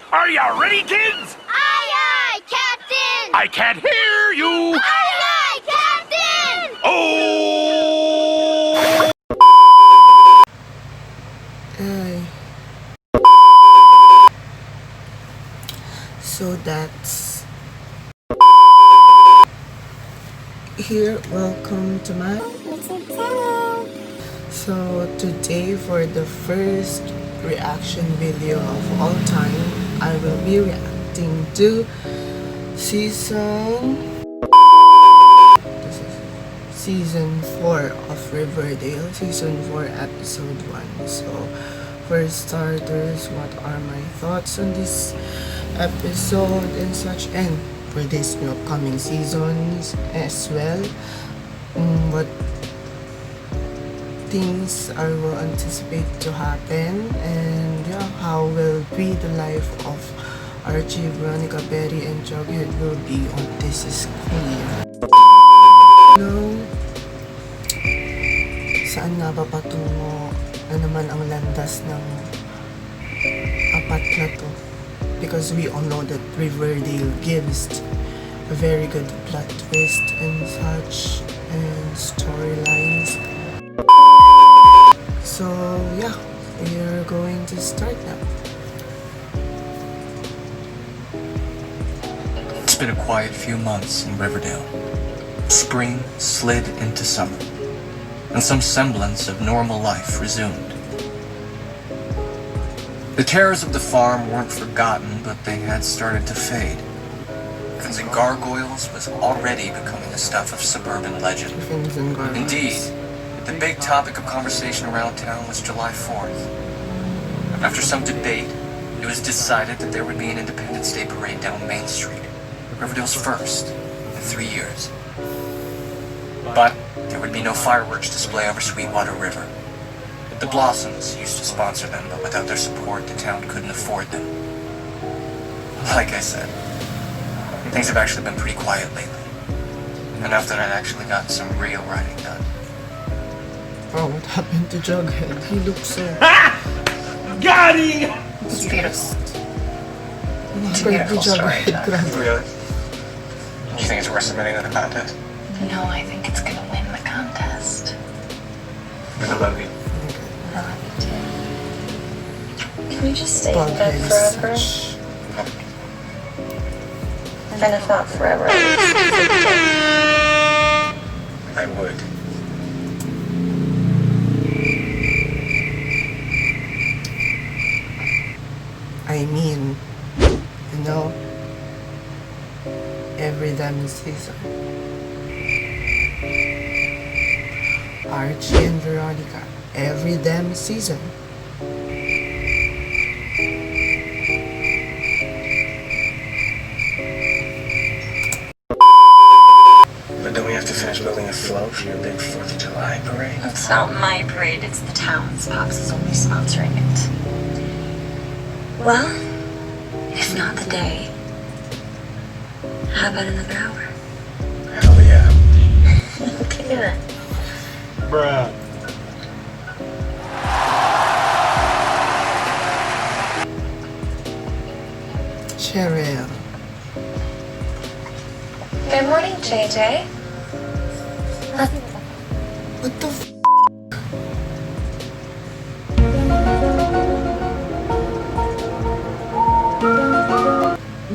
Are you ready, kids? Aye, aye, Captain! I can't hear you! Aye, aye, Captain! Oh! Ay. So that's here. Welcome to my channel. So today, for the first reaction video of all time, I will be reacting to season 4 of Riverdale, season 4, episode 1. So for starters, what are my thoughts on this episode and such, and for this upcoming seasons as well? What things I will anticipate to happen, and how will be the life of Archie, Veronica, Betty, and Jughead will be on this school year. Saan nga ba patungo na naman ang landas ng apat na to? Because we all know that Riverdale gives a very good plot twist and such, and storylines. So yeah, we are going to start now. It's been a quiet few months in Riverdale. Spring slid into summer, and some semblance of normal life resumed. The terrors of the farm weren't forgotten, but they had started to fade. The gargoyles was already becoming the stuff of suburban legend. Indeed, the big topic of conversation around town was July 4th. After some debate, it was decided that there would be an Independence Day parade down Main Street, Riverdale's first in 3 years. But there would be no fireworks display over Sweetwater River. The Blossoms used to sponsor them, but without their support, the town couldn't afford them. Like I said, things have actually been pretty quiet lately. Enough that I'd actually gotten some real writing done. Oh, what happened to Jughead? He looks so... Got him! It's beautiful. It's a beautiful story, Really? You think it's worth submitting to the contest? No, I think it's gonna win the contest. I love you. I love you too. Can we just stay in bed forever? And if not forever, I would. I mean, every damn season. Archie and Veronica, every damn season. But don't we have to finish building a float for your big 4th of July parade? it's not my parade, it's the town's. Pops is only sponsoring it. Well, if not the day, how about another hour? Hell yeah. Okay then. Bruh. Cheryl. Good morning, JJ. What the f***?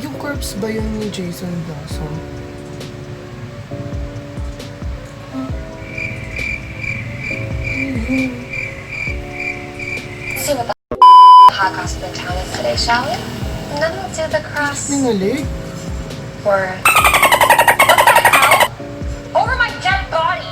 Yung corpse ba yun ni Jason Blossom? See what the Holocaust of the town is today, shall we? And then we'll do the cross Ningali? word. What the hell? Over my dead body!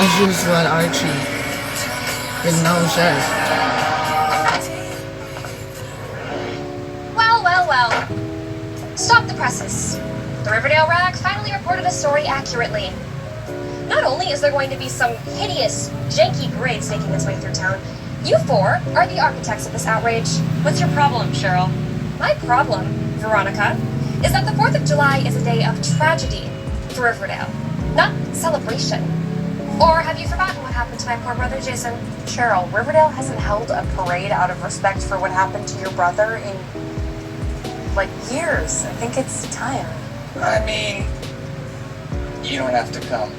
As usual, Archie. With no shirt. Well. Stop the presses. The Riverdale Reacts finally reported a story accurately. Not only is there going to be some hideous, janky parade snaking its way through town, you four are the architects of this outrage. What's your problem, Cheryl? My problem, Veronica, is that the 4th of July is a day of tragedy, for Riverdale, not celebration. Or have you forgotten what happened to my poor brother Jason? Cheryl, Riverdale hasn't held a parade out of respect for what happened to your brother in, like, years. I think it's time. I mean, you don't have to come.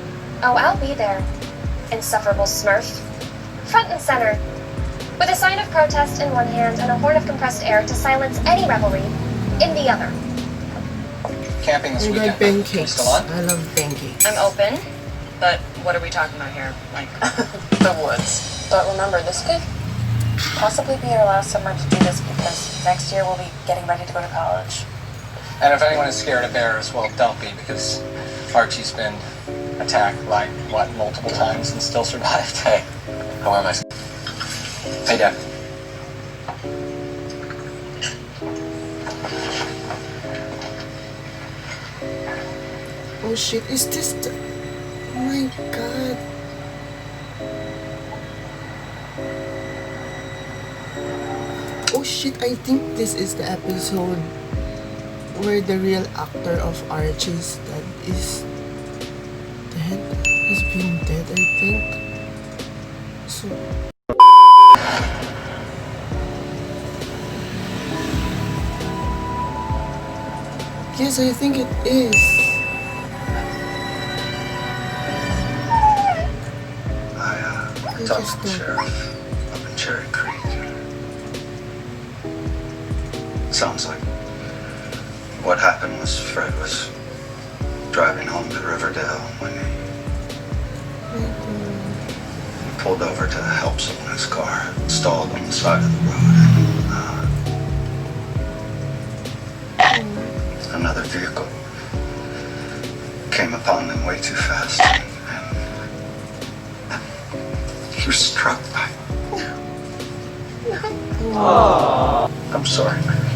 Oh, I'll be there. Insufferable Smurf. Front and center. With a sign of protest in one hand and a horn of compressed air to silence any revelry in the other. Camping this I weekend. like pancakes. Still on? I love pancakes. I'm open, but what are we talking about here? Like, The woods. but remember, this could possibly be our last summer to do this because next year we'll be getting ready to go to college. And if anyone is scared of bears, well, don't be, because Archie's been attacked, like, what, multiple times and still survived. Hey, how am I? Hey, Dad. Oh shit, is this the... Oh my god. Oh shit, I think this is the episode where the real actor of Archie's dad is dead. He's been dead, I think. So... Yes, I think it is. I talked to the sheriff up in Cherry Creek. Sounds like what happened was Fred was driving home to Riverdale when he pulled over to help someone. His car stalled on the side of the road. And, another vehicle came upon them way too fast. He was struck by. I'm sorry, Mary.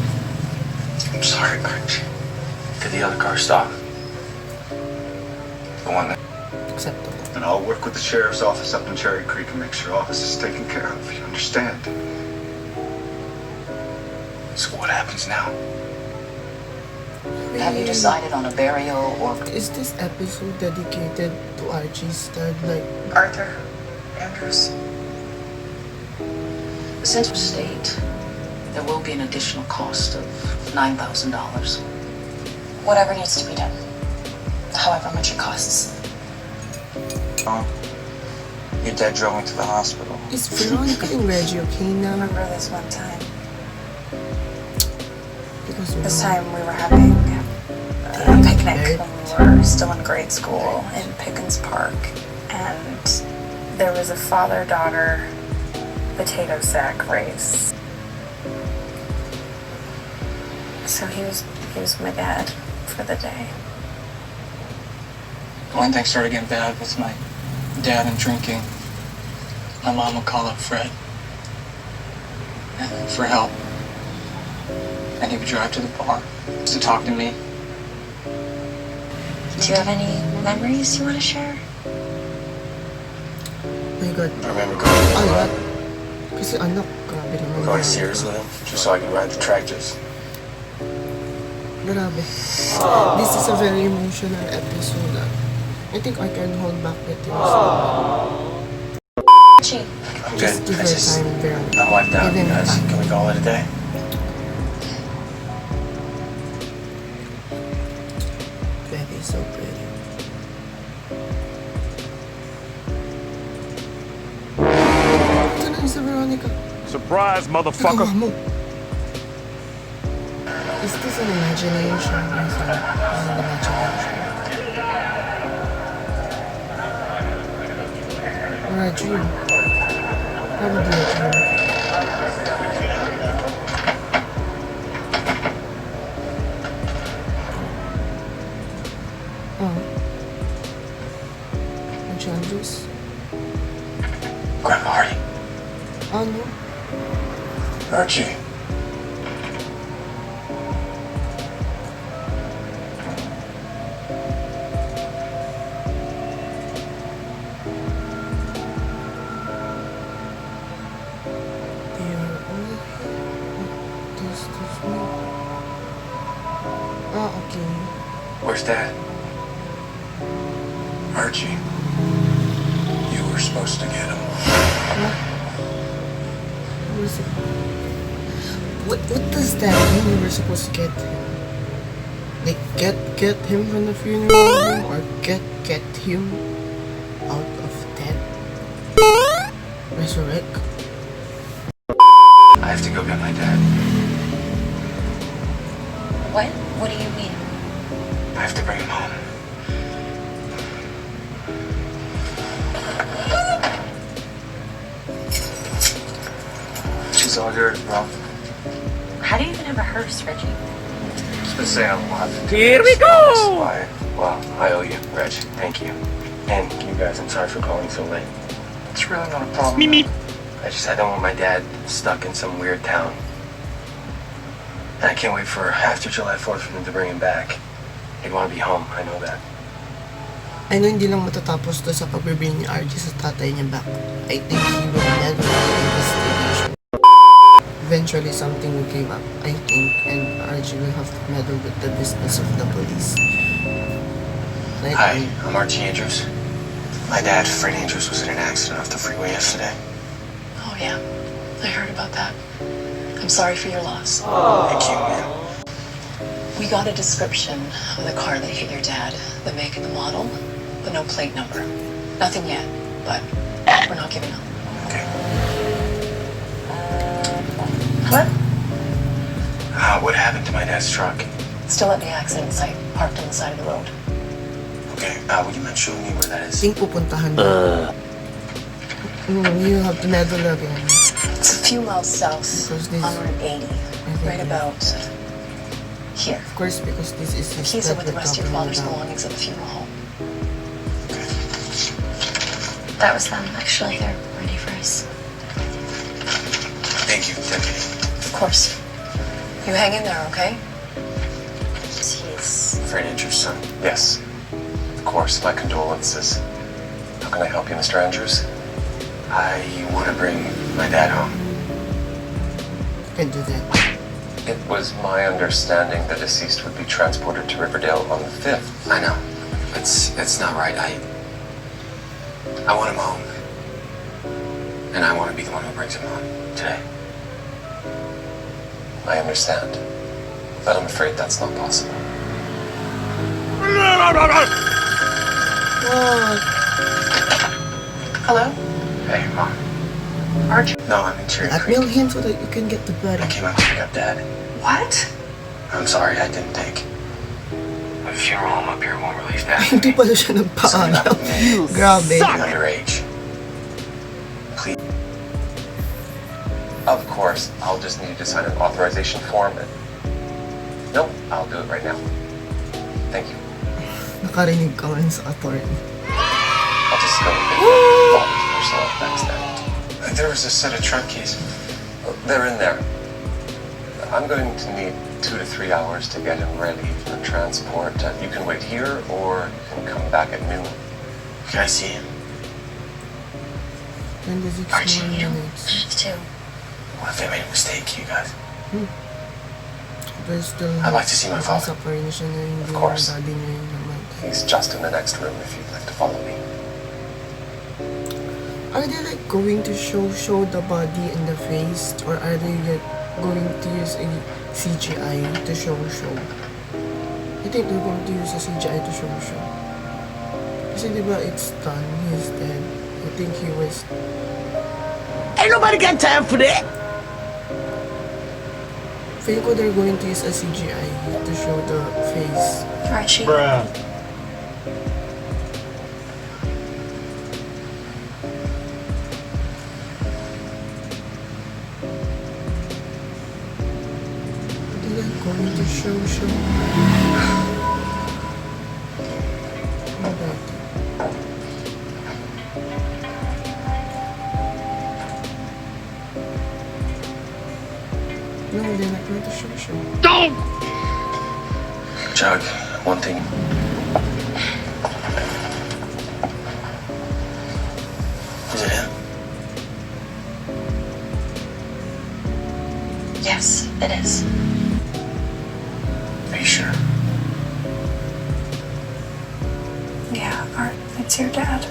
I'm sorry, Archie. Did the other car stop? The one that... Acceptable. And I'll work with the sheriff's office up in Cherry Creek and make sure all this is taken care of. You understand? So what happens now? Have you decided on a burial or Is this episode dedicated to Archie's dad? Like, Arthur Andrews? Since state, there will be an additional cost of $9,000. Whatever needs to be done, however much it costs. Your dad drove me to the hospital. is Veronica and Reggie okay now? Remember this one time? Because This time we were having a picnic when we were still in grade school in Pickens Park, and there was a father-daughter potato sack race. So he was my dad for the day. When things started getting bad with my dad and drinking, my mom would call up Fred for help. And he would drive to the bar to talk to me. Do you have any memories you want to share? Oh my god. I remember going A lot. Kasi anak, grabe naman. to Sears with him just so I could ride the tractors. Grabe. This is a very emotional episode. I think I can hold back the tears. Gee, I'm Just give her time, Veronica. I'm wiped out, Give him guys. time. Can we call it a day? Betty is so pretty. Ito na yung sa Veronica. Surprise, motherfucker. Nagawa mo. Is this an imagination? Yes, an imagination. Or a dream? Probably a dream. Oh. Archie Andrews? Grandpa Hardy. Oh no. Archie. They are all here. What does this mean? Ah, okay. Where's Dad? Archie, you were supposed to get him. What does that mean? We were supposed to get him? Like get him from the funeral home, or get him out of death? Resurrect? I have to go get my dad. What? What do you mean? I have to bring him home. She's all yours, bro. How do you even have a hearse, Reggie? She's been saying a lot. Here we go! Well, I owe you, Reg. Thank you. And you guys, I'm sorry for calling so late. It's really not a problem. I don't want my dad stuck in some weird town. And I can't wait for after July 4th for them to bring him back. He'd want to be home, I know that. I know hindi lang matatapos to sa pagbibring ni Archie sa tatay niya back. I think he will never investigation. Eventually something will came up, I think, and Archie will have to meddle with the business of the police. Like, Hi, I'm Archie Andrews. My dad, Fred Andrews, was in an accident off the freeway yesterday. Oh yeah, I heard about that. I'm sorry for your loss. Thank you, man. We got a description of the car that hit your dad, the make and the model, but no plate number. Nothing yet, but we're not giving up. Okay. What? What happened to my dad's truck? Still at the accident site, parked on the side of the road. Okay, would you mind showing me where that I is? think pupuntahan na. You have to meddle again. It's a few miles south Because this- on Route 80, right about here. Of course, because this is The his keys are with the rest of your father's now. belongings at the funeral home. That was them, actually. They're ready for us. Thank you, Deputy. Of course. You hang in there, okay? Jeez. Fred Andrews' son. Yes, of course, my condolences. How can I help you, Mr. Andrews? I want to bring my dad home. Can do that. It was my understanding the deceased would be transported to Riverdale on the 5th. I know. It's not right. I want him home. And I want to be the one who brings him home today. I understand, but I'm afraid that's not possible. Hello? Hey, Mom. Archie? No, I'm in Cherry Blackmail Creek. him so that you can get the body. I came out to pick up Dad. What? I'm sorry, I didn't think. The funeral home up here won't release Dad. Hindi pala siya nagpaalam. Grabe. He's underage. Please. Of course, I'll just need you to sign an authorization form. No, I'll do it right now. Thank you. Nakarinig ka man sa attorney. I'll just go and pick up father's personal effects then. There was a set of truck keys. They're in there. I'm going to need 2 to 3 hours to get him ready for transport. You can wait here, or you can come back at noon. Can I see him? 26 Archie, more you- minutes. Too. What if I made a mistake, you guys? But still, I'd like to see my father. Sa pa rin siya na hindi Of course. yung daddy niya yung naman. He's just in the next room if you'd like to follow me. Are they like going to show the body and the face, or are they like going to use a CGI to show? I think they're going to use a CGI to show. Kasi diba it's done, he's dead. I think he was... Ain't nobody got time for that! Feel ko they're going to use a CGI to show the face. Archie. Bruh. They're like going to show. Okay. No, they're not going to show. Jug, one thing. Is it him? Yes, it is. Are you sure? Yeah, Art, it's your dad.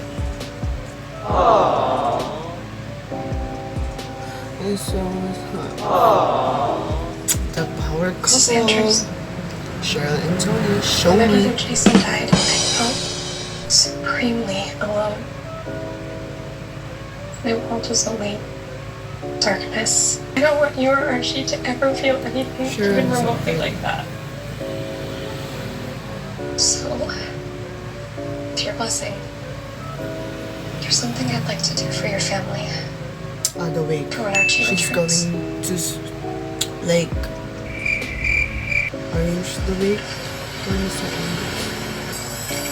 It's so the power This is Andrews. couple. Cheryl and Tony, show Whenever me. Jason died, I felt supremely alone. My world was only darkness. I don't want you or Archie to ever feel anything even remotely like that. So, with your blessing, there's something I'd like to do for your family. The wake. For when Archie She's returns. going to like arrange the wake for Mr. Andrews.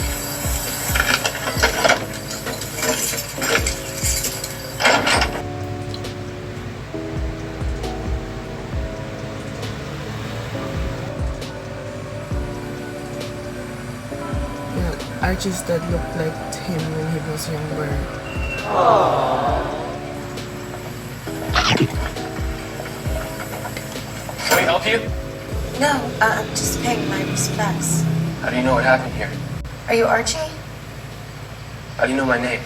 Yeah, Archie's dad looked like him when he was younger. Can we help you? No, I'm just paying my respects. How do you know what happened here? Are you Archie? How do you know my name?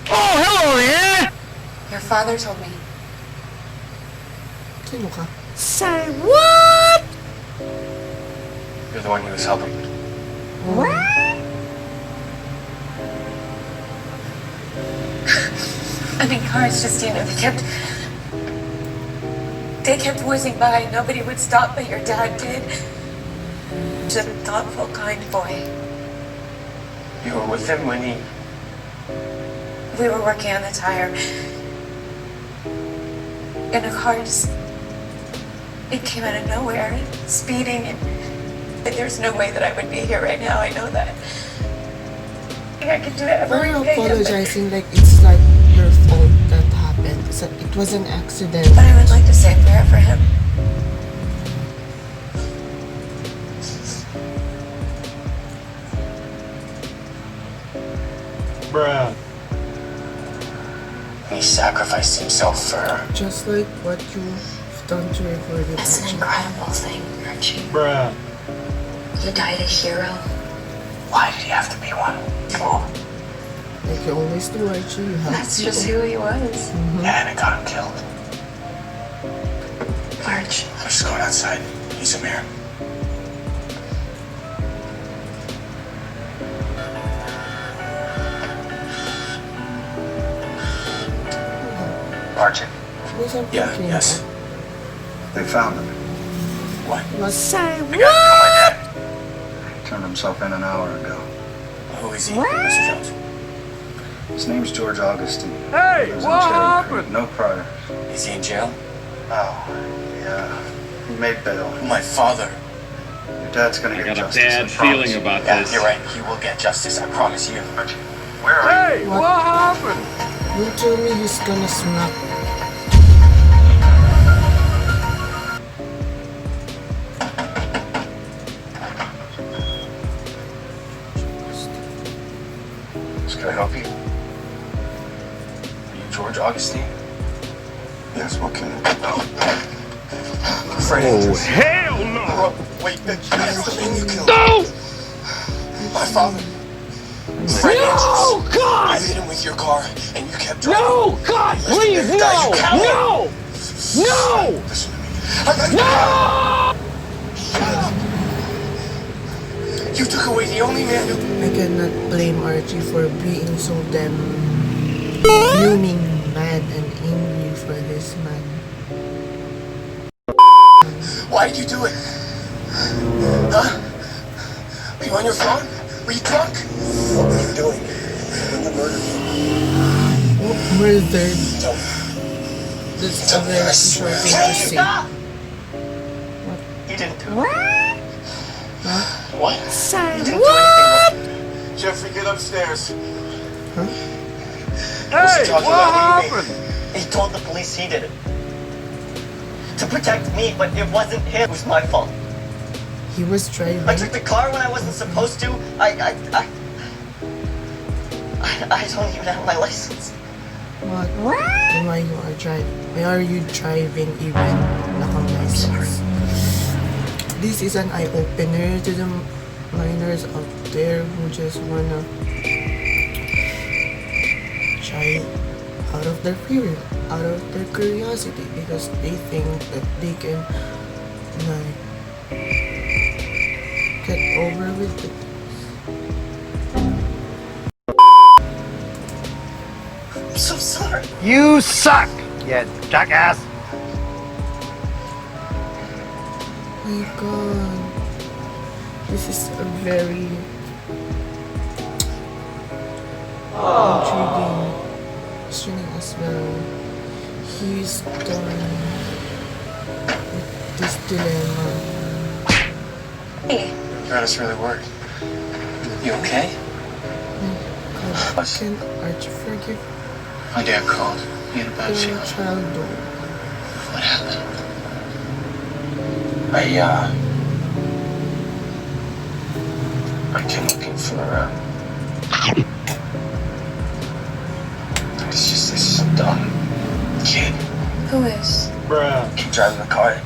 Oh, hello there! Your father told me. Sino ka? Say what? You're the one he was helping. I mean, cars just, they kept whizzing by. Nobody would stop, but your dad did. Just a thoughtful, kind boy. You were with him when he... We were working on the tire. And a car just... It came out of nowhere, speeding, and there's no way that I would be here right now. I know that. I could do it. Why are you apologizing like it's like your fault that happened? It was an accident. But I would like to say a prayer for him. Bruh. He sacrificed himself for her. Just like what you've done to Riverdale. That's an incredible thing, Archie. Bruh. You died a hero. Why did he have to be one? Oh, Like you always do, Archie. You have That's to. just who he was. yeah, and it got him killed. Arch, I'm just going outside. He's a mirror. Archie. Yes. They found him. What? Say The guy who killed my dad. Turned himself in an hour ago. Who is he, Mr. Jones? His name's George Augustine. Hey, Lives in what Cherry happened? Creek. No prior. Is he in jail? Oh, yeah. He made bail. My father. Your dad's gonna I get got a justice. bad I promise. feeling about Yeah, this. you're right. He will get justice. I promise you. Archie, where are you? Hey, what happened? You tell me he's gonna smack. Can I help you? Are you George Augustine? Yes, what can I do? Oh, Hell no! wait, that's the man you killed. No! My father. Fred Andrews. No, You God! hit him with your car, and you kept driving. No, God, please, Guy, no! you coward. No! No! Listen to me. I got No! Shut up. You took away the only man who... I cannot blame Archie for being so damn fuming, mad, and angry for this man. Why did you do it? Huh? Were you on your phone? Were you drunk? What were you doing when you murdered me? Murdered. Don't. That's a very short thing to say. You didn't do it. Huh? What? Say You didn't what? do anything. Jeffrey, get upstairs. Hey, Talking what about what do you mean? happened? He told the police he did it. To protect me, but it wasn't him. It was my fault. He was driving. I took the car when I wasn't supposed to. I don't even have my license. What? Then why you are driving? Why are you driving even nakang license? This is an eye-opener to the frontliners out there who just wanna try out of their fear, out of their curiosity, because they think that they can like get over with it. I'm so sorry. You suck, you jackass. My god, this is a very intriguing as well. He's done with this dilemma. Hey, Got really worried. You okay? God, can Archie forgive My dad called. He had a bad the feeling. child though? What happened? I came looking for, it's just this dumb kid. Who is? Keep driving the car.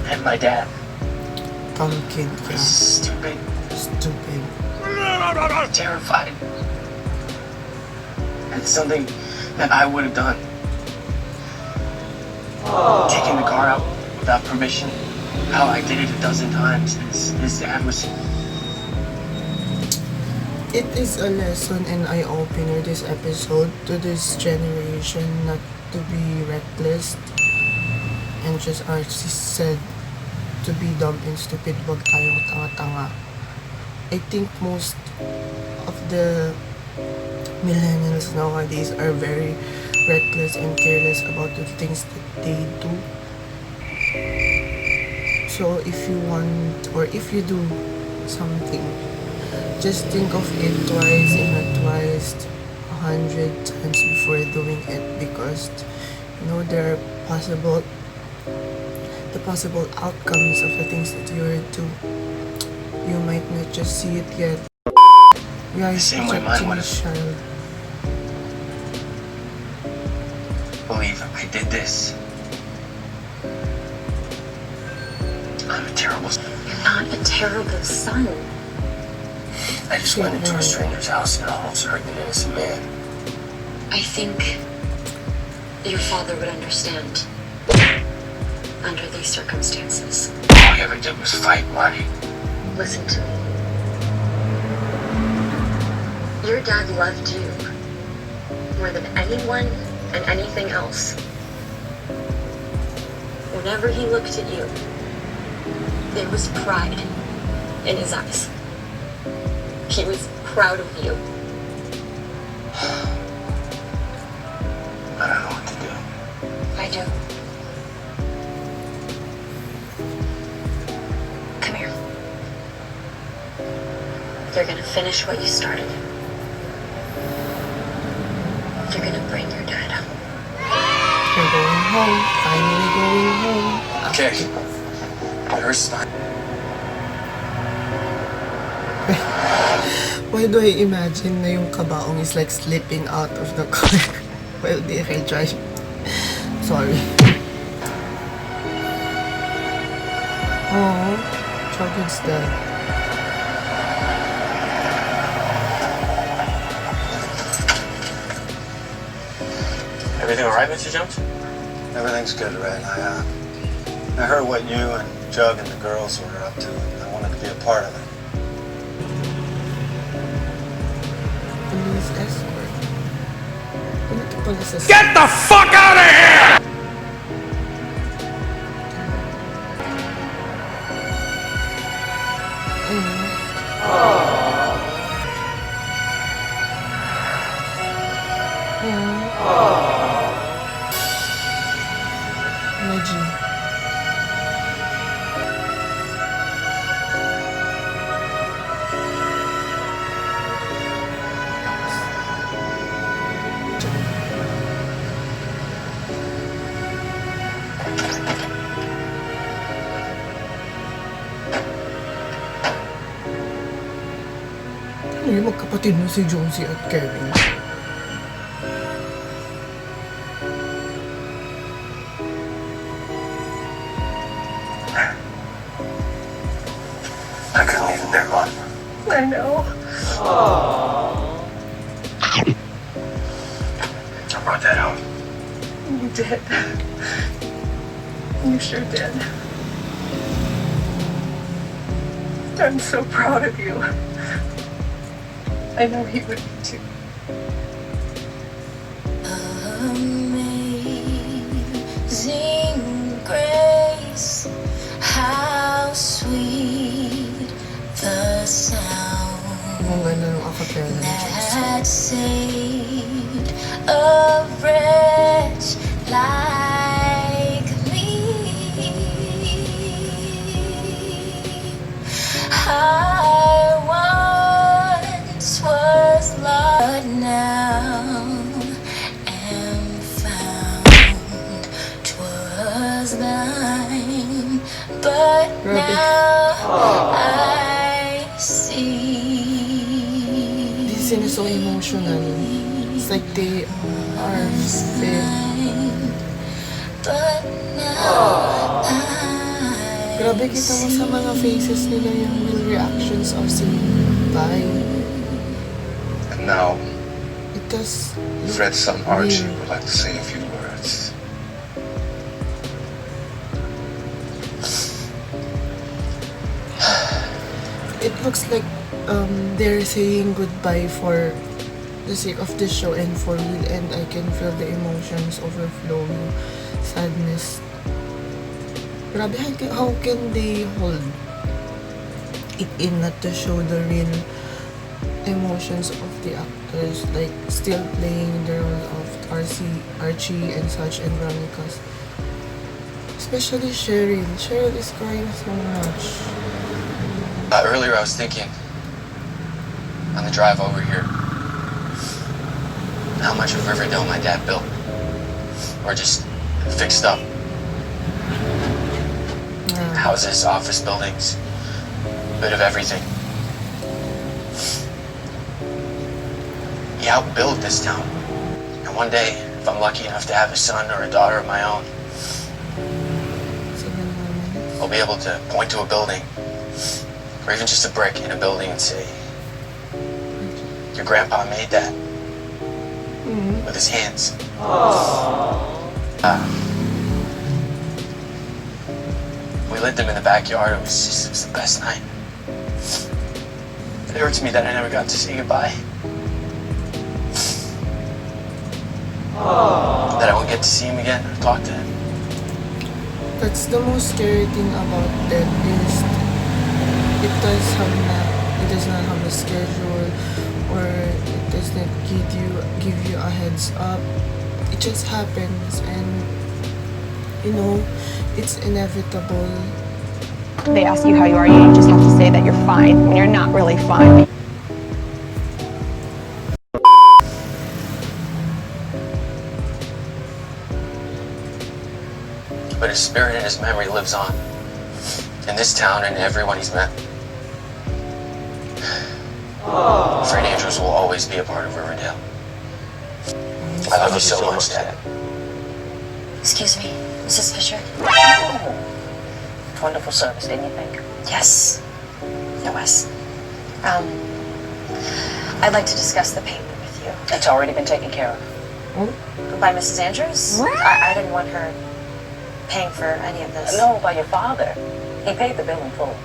And my dad. Pumpkin, yeah. Stupid. Stupid. Terrified. It's something that I would have done. Taking the car out without permission. How I did it a dozen times. His dad was... It is a lesson and eye-opener, this episode, to this generation not to be reckless and just Archie said to be dumb and stupid, wag tayong tanga-tanga. I think most of the millennials nowadays are very reckless and careless about the things that they do. So if you want, or if you do something, just think of it twice and not twice, 100 times before doing it, because you know there are the possible outcomes of the things that you are doing. You might not just see it yet. Yeah, it's same such way a mine would've. teenage child. Believe I did this. I'm a terrible... you're not a terrible son. I just went into a stranger's house and almost hurt an innocent man. I think your father would understand under these circumstances. All he ever did was fight, Marty. Listen to me. Your dad loved you more than anyone and anything else. Whenever he looked at you, there was pride in his eyes. He was proud of you. I don't know what to do. I do. Come here. You're gonna finish what you started. You're gonna bring your dad home. You're going home, finally going home. Okay. It hurts not. Why do I imagine na yung kabaong is like slipping out of the car while they can drive? Sorry. Oh, Children's dead. Everything all right, Mr. Jones? Everything's good, Red. I heard what you and Jug and the girls were up to, and I wanted to be a part of it. Police escort. Ano ito police escort? Get the fuck out of here! Reggie. Ano yung magkapatid mo si Jonesy at Kevin? I couldn't leave him there, Mom. I know. I brought that out. You did. You sure did. I'm so proud of you. I know he would be too. Amazing grace, how sweet the sound Ang ganda ng acapella ni Joseph. that saved a wretch like me. I once was lost, but now am found. 'Twas thine, but now I see. This scene is so emotional. It's like they are filled. But now Grabe, kita mo sa mga faces nila yung real reactions of saying bye. And now, It does Fred's son Archie would like to say a few words. It looks like they're saying goodbye for the sake of the show and for real, and I can feel the emotions overflowing, sadness. Grabe, how can they hold it in not to show the real emotions of the actors, like still playing the role of Archie and such, and Veronica's. Especially Cheryl. Cheryl is crying so much. Earlier I was thinking, on the drive over here, how much of Riverdale my dad built, or just fixed up. Houses, office buildings, a bit of everything. He outbuilt this town. And one day, if I'm lucky enough to have a son or a daughter of my own, I'll be able to point to a building, or even just a brick in a building and say, your grandpa made that with his hands. We lived him in the backyard. It was the best night. It hurts me that I never got to say goodbye. That I won't get to see him again or talk to him. That's the most scary thing about that is it does not have a schedule, or it does not give you a heads up. It just happens, and it's inevitable. They ask you how you are, you just have to say that you're fine when you're not really fine. But his spirit and his memory lives on in this town and everyone he's met. Fred Andrews will always be a part of Riverdale. I love you so much, Dad. Excuse me, Mrs. Fisher? Wonderful service, didn't you think? Yes, it was. I'd like to discuss the paper with you. It's already been taken care of. By Mrs. Andrews? I didn't want her paying for any of this. No, by your father. He paid the bill in full.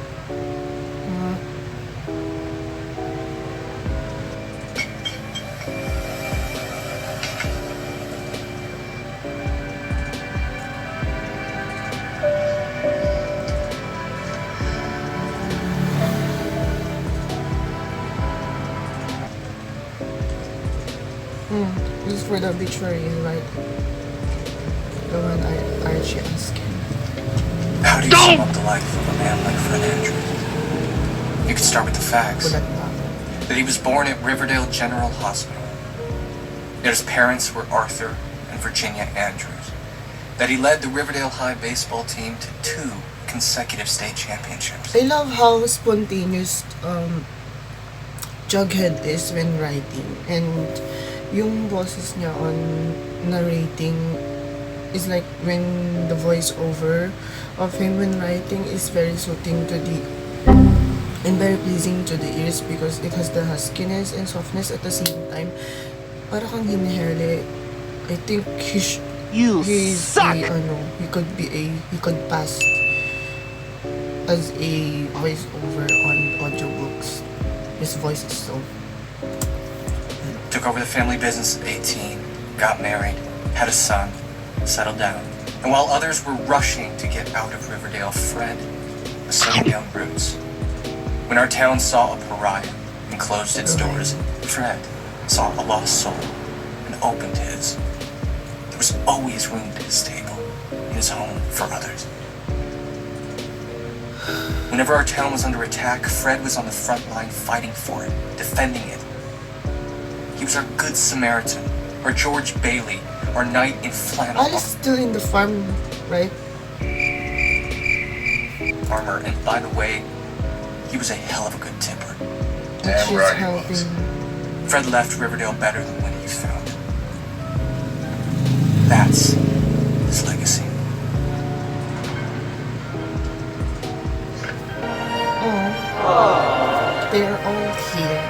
This is for the obituary, right? The one Archie asked him. How do you sum up the life of a man like Fred Andrews? You could start with the facts. That he was born at Riverdale General Hospital. That his parents were Arthur and Virginia Andrews. That he led the Riverdale High baseball team to 2 consecutive state championships. I love how spontaneous Jughead is when writing, and yung boses niya on narrating is like when the voiceover of him when writing is very suiting to the and very pleasing to the ears because it has the huskiness and softness at the same time. Para kang hinihere. I think he's he could pass as a voiceover on audiobooks. His voice is so. Took over the family business at 18, got married, had a son, settled down. And while others were rushing to get out of Riverdale, Fred was sowing young roots. When our town saw a pariah and closed its doors, Fred saw a lost soul and opened his. There was always room at his table, in his home for others. Whenever our town was under attack, Fred was on the front line fighting for it, defending it. He was our good Samaritan, our George Bailey, our knight in flannel. Alice still in the farm, right? Armor, and by the way, he was a hell of a good tipper. Damn right he was. Fred left Riverdale better than when he found it. That's his legacy. Oh, they're all here.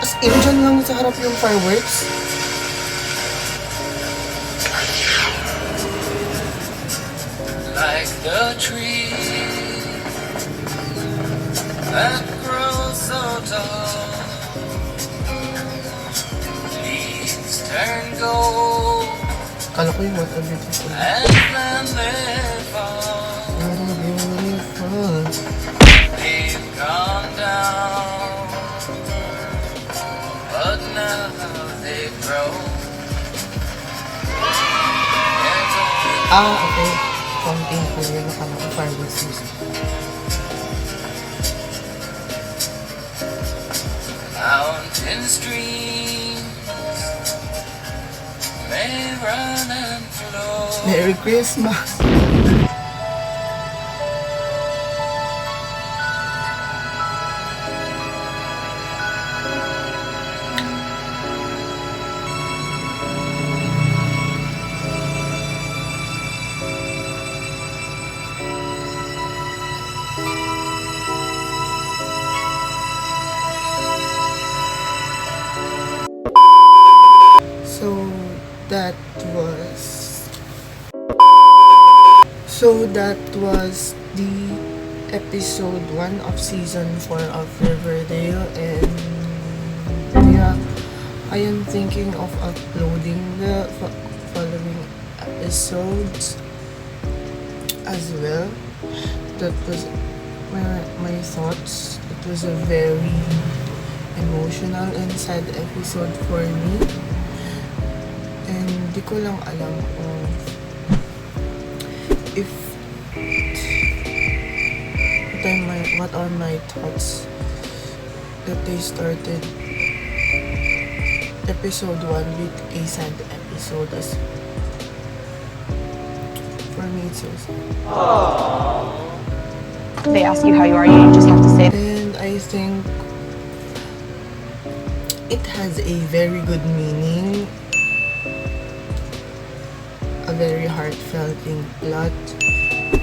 As in, dyan lang sa harap yung fireworks. Like the tree that grows so tall, leaves turn gold, Kala ko yung what a beautiful. and then they fall. What a beautiful. They've gone down, but now they grow. Okay. Fountain po yun. Nakala ko fireworks music. Mountain streams may run and flow. Merry Christmas! So that was the episode 1 of season 4 of Riverdale, and yeah, I am thinking of uploading the following episodes as well. That was my thoughts. It was a very emotional and sad episode for me, and di ko lang alam if what are my thoughts that they started episode 1 with a sad episode. As for me, it's so sad. They ask you how you are, you just have to say. And I think it has a very good meaning, a very heartfelt plot,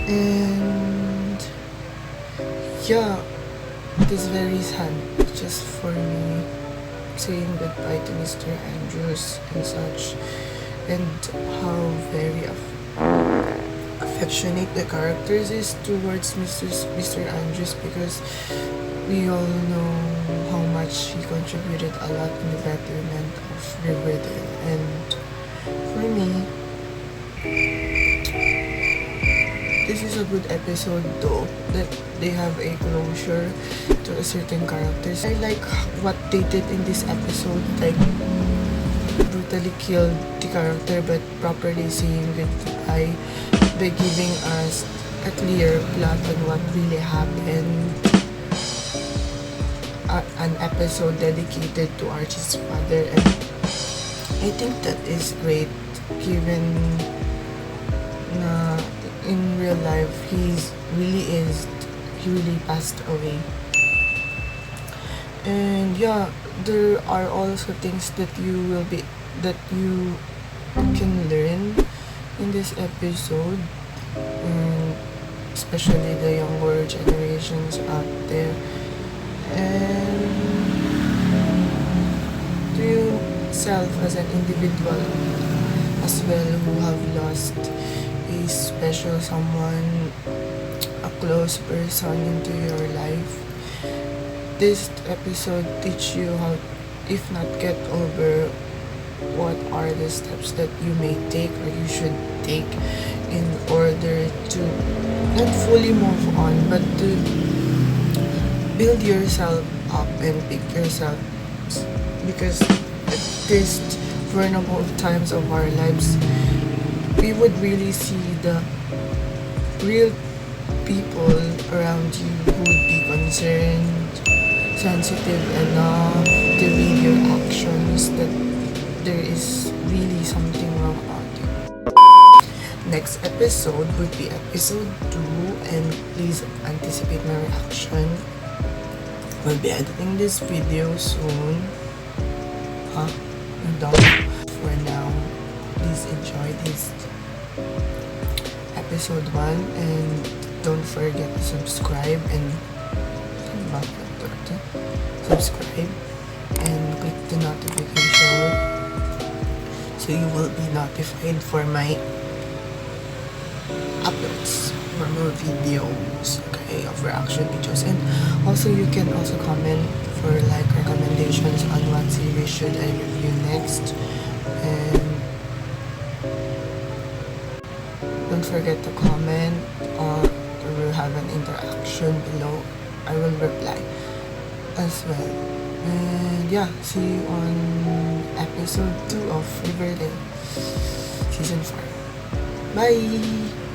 and yeah, it is very sad just for me saying goodbye to Mr. Andrews and such, and how very affectionate the characters is towards Mr. Andrews, because we all know how much he contributed a lot in the betterment of Riverdale. And for me, this is a good episode though, that they have a closure to a certain characters. I like what they did in this episode, like brutally killed the character but properly saying goodbye by giving us a clear plot on what really happened. An episode dedicated to Archie's father, and I think that is great given na in real life he really passed away. And yeah, there are also things that you can learn in this episode, especially the younger generations out there, and to yourself as an individual as well, who have lost a special someone, a close person into your life. This episode teach you how, if not get over, what are the steps that you may take or you should take in order to not fully move on, but to build yourself up and pick yourself, because at this vulnerable times of our lives, we would really see the real people around you who would be concerned, sensitive enough to read your actions, that there is really something wrong about you. Next episode would be episode 2, and please anticipate my reaction. We'll be editing this video soon. I'm done for now. Please enjoy this episode 1, and don't forget to subscribe and click the notification so you will be notified for my uploads, for more videos, okay, of reaction videos. And also you can also comment for like recommendations on what series should I review next, and don't forget to comment, or we will have an interaction below. I will reply as well. And yeah, see you on episode 2 of Riverdale season 4. Bye!